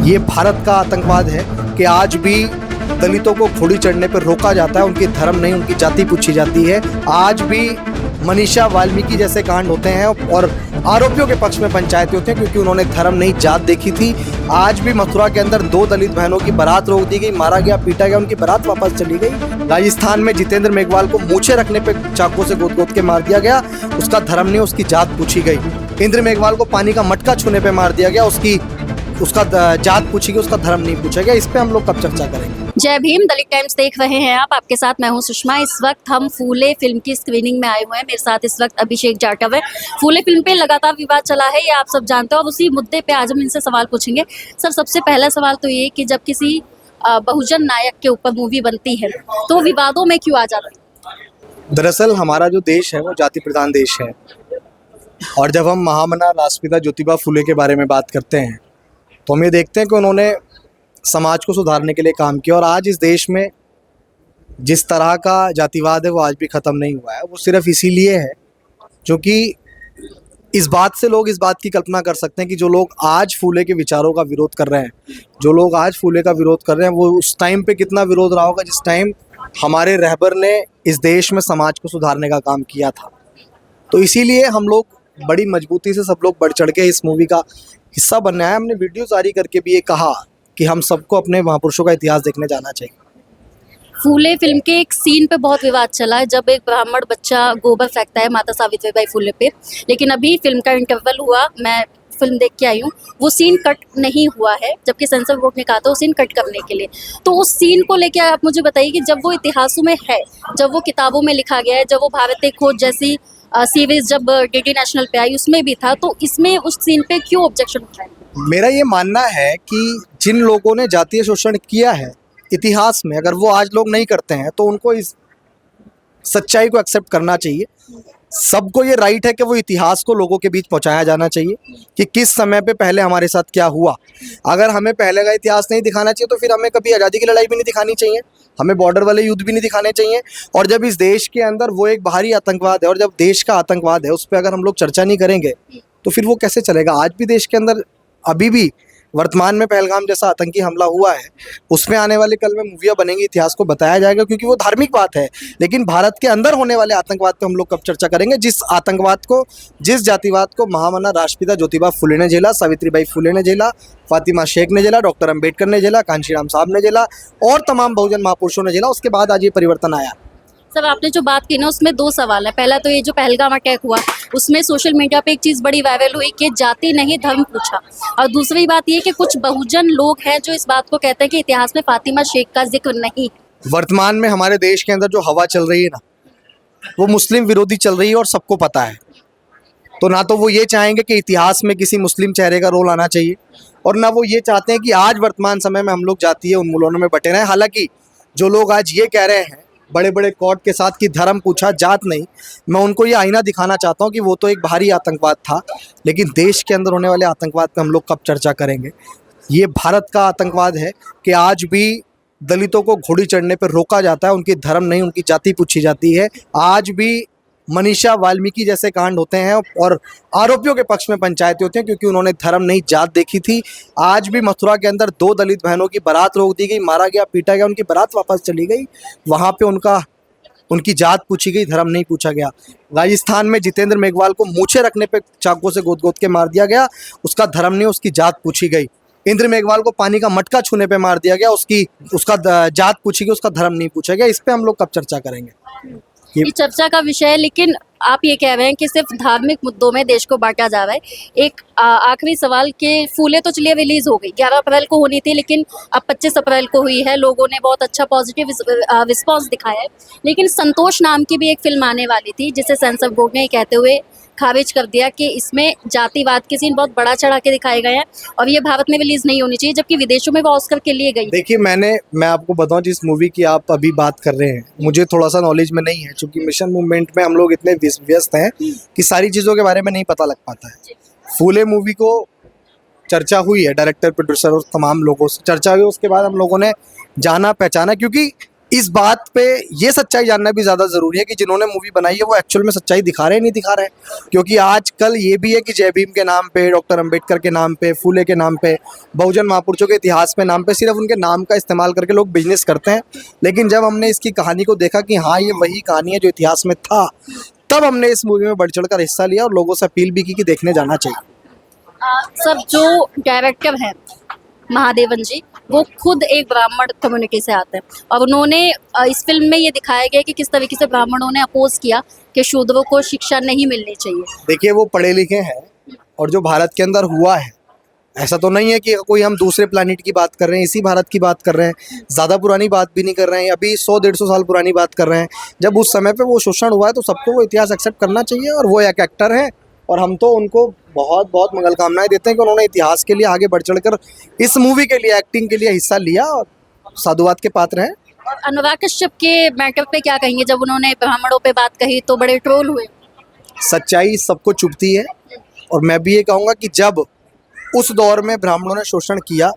ये भारत का आतंकवाद है कि आज भी दलितों को घोड़ी चढ़ने पर रोका जाता है, उनकी धर्म नहीं उनकी जाति पूछी जाती है। आज भी मनीषा वाल्मीकि जैसे कांड होते हैं और आरोपियों के पक्ष में पंचायतें होती हैं क्योंकि उन्होंने धर्म नहीं जात देखी थी। आज भी मथुरा के अंदर 2 दलित बहनों की बारात रोक दी गई, मारा गया, पीटा गया, उनकी बारात वापस चली गई। राजस्थान में जितेंद्र मेघवाल को मूछें रखने पर चाकू से गोद के मार दिया गया, उसका धर्म नहीं उसकी जात पूछी गई। इंद्र मेघवाल को पानी का मटका छूने पर मार दिया गया, उसका जात पूछी गई, उसका धर्म नहीं पूछा गया। इस पे हम लोग कब चर्चा करेंगे। जय भीम। दलित टाइम्स देख रहे हैं आप, आपके साथ मैं हूं सुषमा। इस वक्त हम फूले फिल्म की स्क्रीनिंग में आए हुए हैं। मेरे साथ इस वक्त अभिषेक जाटव है। फूले फिल्म पे लगातार विवाद चला है, ये आप सब जानते हो, और उसी मुद्दे पे आज हम इनसे सवाल पूछेंगे। सर, सबसे पहला सवाल तो ये कि जब किसी बहुजन नायक के ऊपर मूवी बनती है तो विवादों में क्यों आ जाता है? दरअसल हमारा जो देश है वो जाति प्रधान देश है, और जब हम महामना राष्ट्रपिता ज्योतिबा फूले के बारे में बात करते हैं तो हम ये देखते हैं कि उन्होंने समाज को सुधारने के लिए काम किया। और आज इस देश में जिस तरह का जातिवाद है वो आज भी ख़त्म नहीं हुआ है। वो सिर्फ इसीलिए है क्योंकि इस बात से लोग इस बात की कल्पना कर सकते हैं कि जो लोग आज फूले के विचारों का विरोध कर रहे हैं, जो लोग आज फूले का विरोध कर रहे हैं, वो उस टाइम पे कितना विरोध रहा होगा जिस टाइम हमारे रहबर ने इस देश में समाज को सुधारने का काम किया था। तो इसीलिए हम लोग बड़ी मजबूती से सब लोग बढ़ चढ़ के इस मूवी का हिस्सा बनना है। हमने वीडियो जारी करके भी ये कहा कि हम सबको अपने महापुरुषों का इतिहास देखने जाना चाहिए। फूले फिल्म के एक सीन पे बहुत विवाद चला है, जब एक ब्राह्मण बच्चा गोबर फेंकता है माता सावित्रीबाई फूले पे। लेकिन अभी फिल्म का इंटरवल हुआ, मैं फिल्म देख के आई हूँ, वो सीन कट नहीं हुआ है, जबकि सेंसर बोर्ड ने कहा था वो सीन कट करने के लिए। तो उस सीन को लेकर आप मुझे बताइए कि जब वो इतिहासों में है, जब वो किताबों में लिखा गया है, जब वो भारतीय खोज जैसी सीरीज जब डीडी नेशनल पे आई उसमें भी था, तो इसमें उस सीन पे क्यों ऑब्जेक्शन उठाया? मेरा ये मानना है कि जिन लोगों ने जातीय शोषण किया है इतिहास में, अगर वो आज लोग नहीं करते हैं तो उनको इस सच्चाई को एक्सेप्ट करना चाहिए। सबको ये राइट है कि वो इतिहास को लोगों के बीच पहुंचाया जाना चाहिए कि किस समय पे पहले हमारे साथ क्या हुआ। अगर हमें पहले का इतिहास नहीं दिखाना चाहिए तो फिर हमें कभी आज़ादी की लड़ाई भी नहीं दिखानी चाहिए, हमें बॉर्डर वाले युद्ध भी नहीं दिखाने चाहिए। और जब इस देश के अंदर वो एक बाहरी आतंकवाद है और जब देश का आतंकवाद है उस पर अगर हम लोग चर्चा नहीं करेंगे तो फिर वो कैसे चलेगा। आज भी देश के अंदर अभी भी वर्तमान में पहलगाम जैसा आतंकी हमला हुआ है, उसमें आने वाले कल में मूवियाँ बनेंगी, इतिहास को बताया जाएगा क्योंकि वो धार्मिक बात है। लेकिन भारत के अंदर होने वाले आतंकवाद पे हम लोग कब चर्चा करेंगे, जिस आतंकवाद को, जिस जातिवाद को महामना राष्ट्रपिता ज्योतिबा फूले ने झेला, सावित्रीबाई फूले ने झेला, फातिमा शेख ने झेला, डॉक्टर अंबेडकर ने झेला, कांशीराम साहब ने झेला और तमाम बहुजन महापुरुषों ने झेला। उसके बाद आज ये परिवर्तन आया। सर, आपने जो बात की ना उसमें 2 सवाल है। पहला तो ये जो पहलगाम अटैक हुआ उसमें सोशल मीडिया पे एक चीज़ बड़ी वायरल हुई कि जाति नहीं धर्म पूछा, और दूसरी बात ये कि कुछ बहुजन लोग हैं जो इस बात को कहते हैं कि इतिहास में फातिमा शेख का जिक्र नहीं। वर्तमान में हमारे देश के अंदर जो हवा चल रही है ना, वो मुस्लिम विरोधी चल रही है और सबको पता है। तो ना तो वो ये चाहेंगे कि इतिहास में किसी मुस्लिम चेहरे का रोल आना चाहिए, और ना वो ये चाहते हैं कि आज वर्तमान समय में हम लोग जातीय उन्मूलनों में बटे रहें। हालांकि जो लोग आज ये कह रहे हैं बड़े बड़े कोर्ट के साथ कि धर्म पूछा जात नहीं, मैं उनको ये आईना दिखाना चाहता हूँ कि वो तो एक बाहरी आतंकवाद था, लेकिन देश के अंदर होने वाले आतंकवाद पे हम लोग कब चर्चा करेंगे। ये भारत का आतंकवाद है कि आज भी दलितों को घोड़ी चढ़ने पर रोका जाता है, उनकी धर्म नहीं उनकी जाति पूछी जाती है। आज भी मनीषा वाल्मीकि जैसे कांड होते हैं और आरोपियों के पक्ष में पंचायतें होती हैं क्योंकि उन्होंने धर्म नहीं जात देखी थी। आज भी मथुरा के अंदर 2 दलित बहनों की बारात रोक दी गई, मारा गया, पीटा गया, उनकी बारात वापस चली गई। वहाँ पे उनकी जात पूछी गई, धर्म नहीं पूछा गया। राजस्थान में जितेंद्र मेघवाल को मूछें रखने पर चाकू से गोद के मार दिया गया, उसका धर्म नहीं उसकी जात पूछी गई। इंद्र मेघवाल को पानी का मटका छूने पे मार दिया गया, उसका जात पूछी गई, उसका धर्म नहीं पूछा गया। इस पे हम लोग कब चर्चा करेंगे। ये चर्चा का विषय है, लेकिन आप ये कह रहे हैं कि सिर्फ धार्मिक मुद्दों में देश को बांटा जा रहा है। एक आखिरी सवाल कि फूले तो चलिए रिलीज हो गई, 11 अप्रैल को होनी थी, लेकिन अब 25 अप्रैल को हुई है। लोगों ने बहुत अच्छा पॉजिटिव रिस्पॉन्स दिखाया है, लेकिन संतोष नाम की भी एक फिल्म आने वाली थी जिसे सेंसर बोर्ड ने ये कहते हुए खारिज कर दिया कि इसमें जातिवाद के सीन बहुत बड़ा चढ़ा के दिखाए गए हैं और ये भारत में रिलीज नहीं होनी चाहिए, जबकि विदेशों में वो ऑस्कर के लिए गई। देखिए, मैं आपको बताऊं, जिस मूवी की आप अभी बात कर रहे हैं मुझे थोड़ा सा नॉलेज में नहीं है, क्योंकि मिशन मूवमेंट में हम लोग इतने व्यस्त हैं कि सारी चीज़ों के बारे में नहीं पता लग पाता है। फूले मूवी को चर्चा हुई है, डायरेक्टर, प्रोड्यूसर और तमाम लोगों से चर्चा हुई, उसके बाद हम लोगों ने जाना पहचाना, क्योंकि इस बात पे ये सच्चाई जानना भी ज़्यादा ज़रूरी है कि जिन्होंने मूवी बनाई है वो एक्चुअल में सच्चाई दिखा रहे हैं नहीं दिखा रहे हैं। क्योंकि आजकल ये भी है कि जय भीम के नाम पे, डॉक्टर अंबेडकर के नाम पे, फूले के नाम पे, बहुजन महापुरुषों के इतिहास पे नाम पे सिर्फ उनके नाम का इस्तेमाल करके लोग बिजनेस करते हैं। लेकिन जब हमने इसकी कहानी को देखा कि हाँ ये वही कहानी है जो इतिहास में था, तब हमने इस मूवी में बढ़ चढ़कर हिस्सा लिया और लोगों से अपील भी की कि देखने जाना चाहिए। सब जो डायरेक्टर हैं महादेवन जी, वो खुद एक ब्राह्मण कम्युनिटी से आते हैं और उन्होंने इस फिल्म में ये दिखाया गया कि किस तरीके से ब्राह्मणों ने अपोज किया कि शूद्रों को शिक्षा नहीं मिलनी चाहिए। देखिए वो पढ़े लिखे हैं और जो भारत के अंदर हुआ है, ऐसा तो नहीं है कि कोई हम दूसरे प्लानिट की बात कर रहे हैं, इसी भारत की बात कर रहे हैं, ज़्यादा पुरानी बात भी नहीं कर रहे हैं, अभी 100-150 साल पुरानी बात कर रहे हैं। जब उस समय पे वो शोषण हुआ है तो सबको वो इतिहास एक्सेप्ट करना चाहिए और वो एक एक्टर है और हम तो उनको बहुत बहुत मंगल कामनाएं देते हैं कि उन्होंने इतिहास के लिए आगे बढ़ चढ़कर इस मूवी के लिए, एक्टिंग के लिए हिस्सा लिया और साधुवाद के पात्र हैं। और अनुराग कश्यप के मैटर पे क्या कहेंगे? जब उन्होंने ब्राह्मणों पे बात कही तो बड़े ट्रोल हुए। सच्चाई सबको चुभती है और मैं भी ये कहूँगा कि जब उस दौर में ब्राह्मणों ने शोषण किया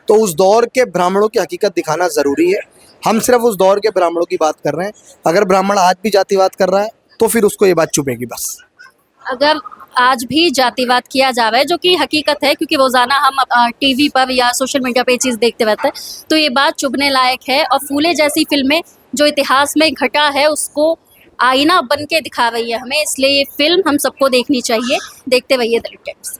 तो उस दौर के ब्राह्मणों की हकीकत दिखाना ज़रूरी है। हम सिर्फ उस दौर के ब्राह्मणों की बात कर रहे हैं। अगर ब्राह्मण आज भी जातिवाद कर रहा है तो फिर उसको ये बात चुभेगी बस। अगर आज भी जातिवाद किया जा रहा है, जो कि हकीकत है क्योंकि रोज़ाना हम टीवी पर या सोशल मीडिया पे ये चीज़ देखते रहते हैं, तो ये बात चुभने लायक है। और फूले जैसी फिल्में जो इतिहास में घटा है उसको आईना बन के दिखा रही है हमें, इसलिए ये फिल्म हम सबको देखनी चाहिए। देखते रहिए दलित टाइम्स।